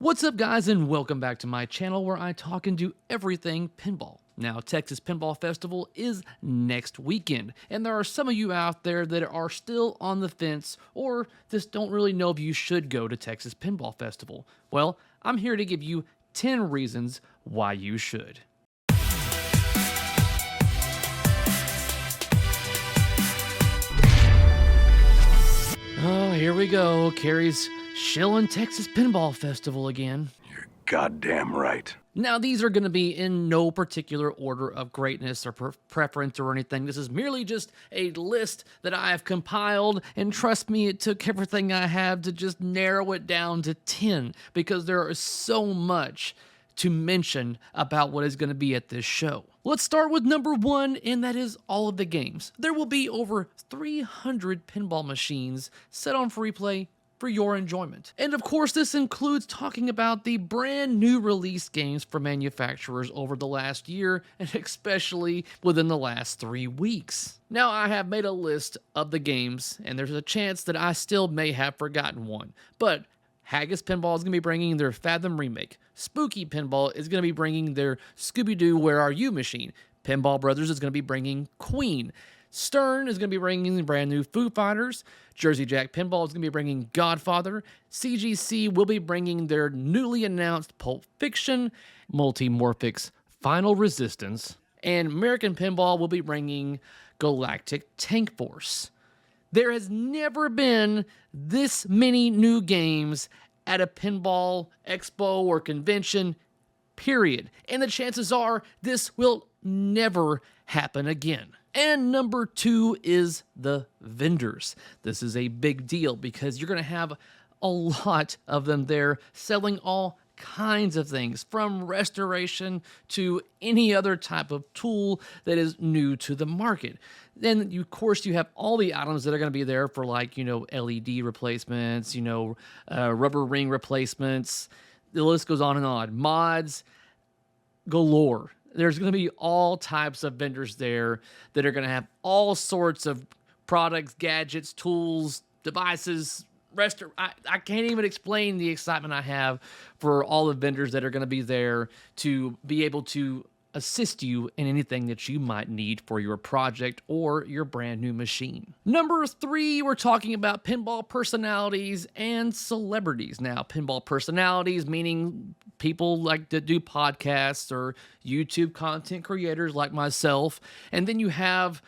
What's up, guys, and welcome back to my channel where I talk and do everything pinball. Now, Texas Pinball Festival is next weekend, and there are some of you out there that are still on the fence or just don't really know if you should go to Texas Pinball Festival. Well, I'm here to give you 10 reasons why you should. Oh, here we go. Cary's shilling Texas Pinball Festival again. You're goddamn right. Now, these are going to be in no particular order of greatness or preference or anything. This is merely just a list that I have compiled, and trust me, it took everything I have to just narrow it down to 10 because there is so much to mention about what is going to be at this show. Let's start with number 1, and that is all of the games. There will be over 300 pinball machines set on free play for your enjoyment. And of course, this includes talking about the brand new release games for manufacturers over the last year, and especially within the last 3 weeks. Now, I have made a list of the games, and there's a chance that I still may have forgotten one, but Haggis Pinball is going to be bringing their Fathom remake. Spooky Pinball is going to be bringing their Scooby-Doo Where Are You machine. Pinball Brothers is going to be bringing Queen. Stern is going to be bringing the brand new Foo Fighters. Jersey Jack Pinball is going to be bringing Godfather. CGC will be bringing their newly announced Pulp Fiction, Multimorphics Final Resistance, and American Pinball will be bringing Galactic Tank Force. There has never been this many new games at a pinball expo or convention, period. And the chances are this will never happen again. And number 2 is the vendors. This is a big deal because you're going to have a lot of them there selling all kinds of things, from restoration to any other type of tool that is new to the market. Then, of course, you have all the items that are going to be there for, like, LED replacements, rubber ring replacements. The list goes on and on. Mods galore. There's going to be all types of vendors there that are going to have all sorts of products, gadgets, tools, devices. I can't even explain the excitement I have for all the vendors that are going to be there to be able to assist you in anything that you might need for your project or your brand new machine. Number 3, we're talking about pinball personalities and celebrities. Now, pinball personalities meaning people like to do podcasts or YouTube content creators like myself. And then you have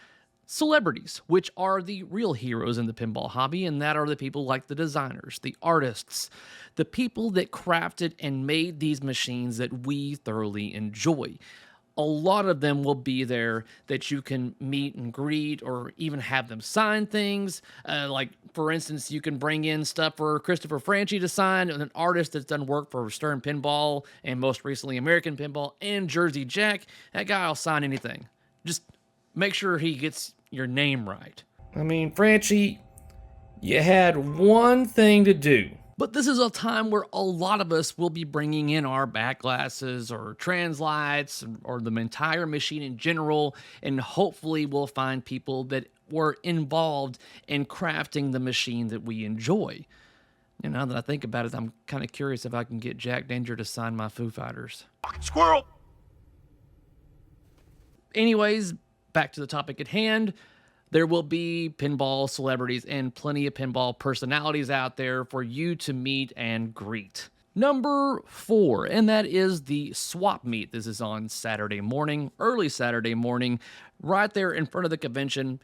celebrities, which are the real heroes in the pinball hobby, and that are the people like the designers, the artists, the people that crafted and made these machines that we thoroughly enjoy. A lot of them will be there that you can meet and greet or even have them sign things. Like, for instance, you can bring in stuff for Christopher Franchi to sign, an artist that's done work for Stern Pinball and most recently American Pinball and Jersey Jack. That guy will sign anything. Just make sure he gets your name right. I mean, Franchi, you had one thing to do. But this is a time where a lot of us will be bringing in our back glasses or translights or the entire machine in general, and hopefully we'll find people that were involved in crafting the machine that we enjoy. And now that I think about it, I'm kind of curious if I can get Jack Danger to sign my Foo Fighters. Squirrel! Anyways, back to the topic at hand. There will be pinball celebrities and plenty of pinball personalities out there for you to meet and greet. Number 4, and that is the swap meet. This is on Saturday morning, early Saturday morning, right there in front of the convention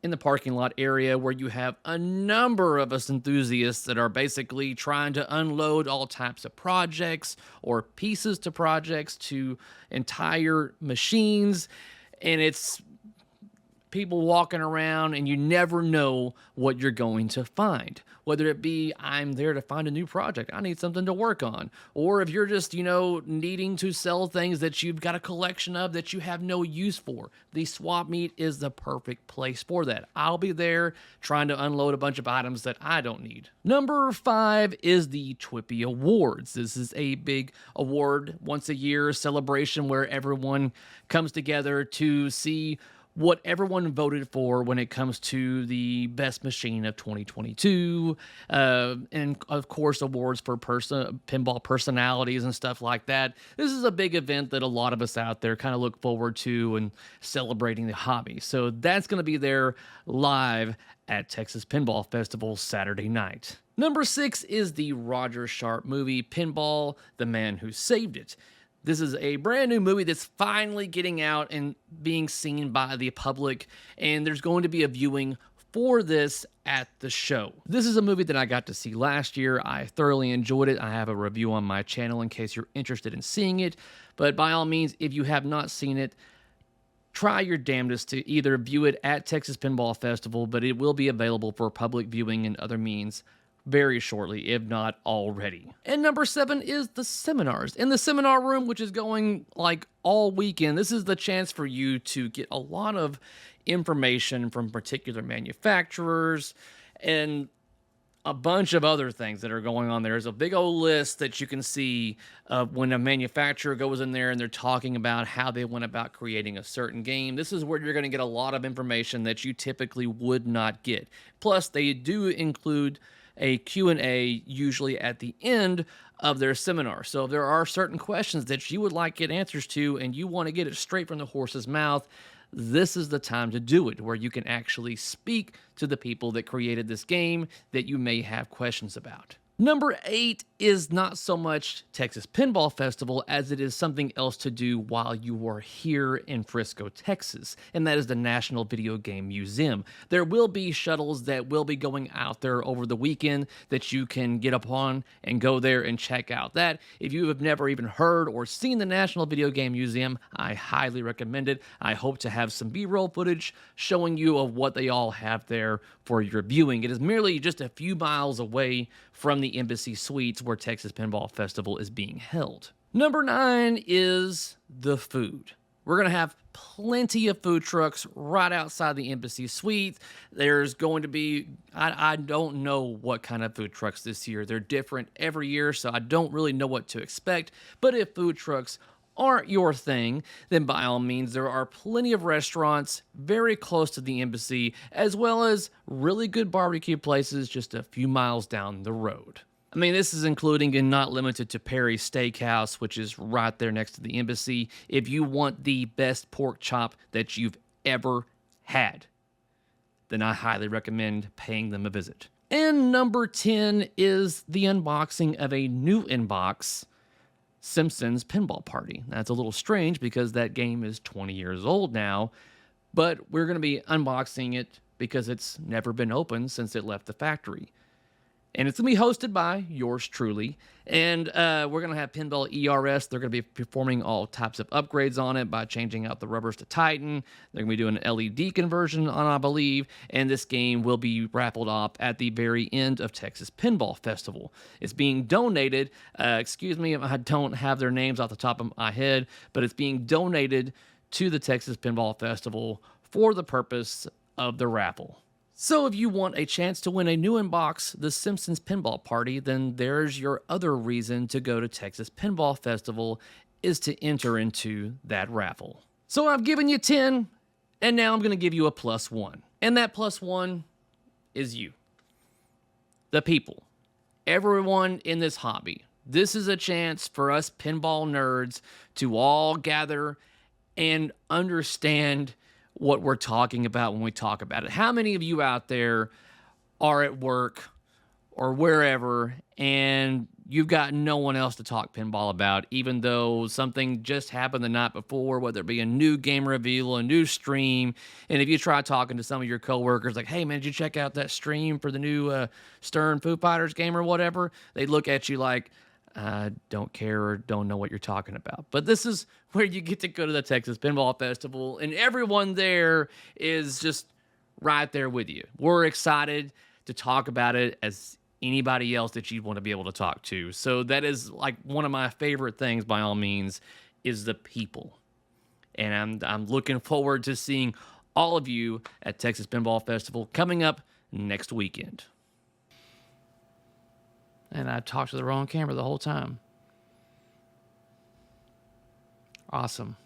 in the parking lot area, where you have a number of us enthusiasts that are basically trying to unload all types of projects or pieces to projects to entire machines. And it's people walking around, and you never know what you're going to find. Whether it be, I'm there to find a new project, I need something to work on. Or if you're just, needing to sell things that you've got a collection of that you have no use for, the swap meet is the perfect place for that. I'll be there trying to unload a bunch of items that I don't need. Number 5 is the Twippy Awards. This is a big award, once a year celebration where everyone comes together to see what everyone voted for when it comes to the best machine of 2022, and of course awards for pinball personalities and stuff like that. This is a big event that a lot of us out there kind of look forward to and celebrating the hobby. So that's going to be there live at Texas Pinball Festival Saturday night. Number 6 is the Roger Sharp movie, Pinball: The Man Who Saved It. This is a brand new movie that's finally getting out and being seen by the public, and there's going to be a viewing for this at the show. This is a movie that I got to see last year. I thoroughly enjoyed it. I have a review on my channel in case you're interested in seeing it, but by all means, if you have not seen it, try your damnedest to either view it at Texas Pinball Festival, but it will be available for public viewing and other means very shortly, if not already. And number 7 is the seminars. In the seminar room, which is going like all weekend, this is the chance for you to get a lot of information from particular manufacturers and a bunch of other things that are going on. There's a big old list that you can see of when a manufacturer goes in there and they're talking about how they went about creating a certain game. This is where you're going to get a lot of information that you typically would not get. Plus, they do include a Q&A usually at the end of their seminar. So if there are certain questions that you would like to get answers to and you want to get it straight from the horse's mouth, this is the time to do it, where you can actually speak to the people that created this game that you may have questions about. Number 8 is not so much Texas Pinball Festival as it is something else to do while you are here in Frisco, Texas, and that is the National Video Game Museum. There will be shuttles that will be going out there over the weekend that you can get upon and go there and check out. That, if you have never even heard or seen the National Video Game Museum, I highly recommend it. I hope to have some B-roll footage showing you of what they all have there for your viewing. It is merely just a few miles away from the Embassy Suites where Texas Pinball Festival is being held. Number 9 is the food. We're going to have plenty of food trucks right outside the Embassy Suites. There's going to be, I don't know what kind of food trucks this year. They're different every year, so I don't really know what to expect. But if food trucks aren't your thing, then by all means, there are plenty of restaurants very close to the embassy, as well as really good barbecue places just a few miles down the road. I mean, this is including and not limited to Perry's Steakhouse, which is right there next to the embassy. If you want the best pork chop that you've ever had, then I highly recommend paying them a visit. And number 10 is the unboxing of a new inbox, Simpsons Pinball Party. That's a little strange because that game is 20 years old now, but we're going to be unboxing it because it's never been opened since it left the factory. And it's going to be hosted by yours truly. And we're going to have Pinball ERS. They're going to be performing all types of upgrades on it by changing out the rubbers to Titan. They're going to be doing an LED conversion on, I believe. And this game will be raffled off at the very end of Texas Pinball Festival. It's being donated. Excuse me if I don't have their names off the top of my head, but it's being donated to the Texas Pinball Festival for the purpose of the raffle. So if you want a chance to win a new inbox, the Simpsons Pinball Party, then there's your other reason to go to Texas Pinball Festival, is to enter into that raffle. So I've given you 10, and now I'm going to give you a +1. And that +1 is you. The people. Everyone in this hobby. This is a chance for us pinball nerds to all gather and understand what we're talking about when we talk about it. How many of you out there are at work or wherever and you've got no one else to talk pinball about, even though something just happened the night before, whether it be a new game reveal, a new stream, and if you try talking to some of your coworkers like, hey man, did you check out that stream for the new Stern Foo Fighters game or whatever? They look at you like, I don't care or don't know what you're talking about. But this is where you get to go to the Texas Pinball Festival, and everyone there is just right there with you. We're excited to talk about it as anybody else that you'd want to be able to talk to. So that is like one of my favorite things, by all means, is the people. And I'm looking forward to seeing all of you at Texas Pinball Festival coming up next weekend. And I talked to the wrong camera the whole time. Awesome.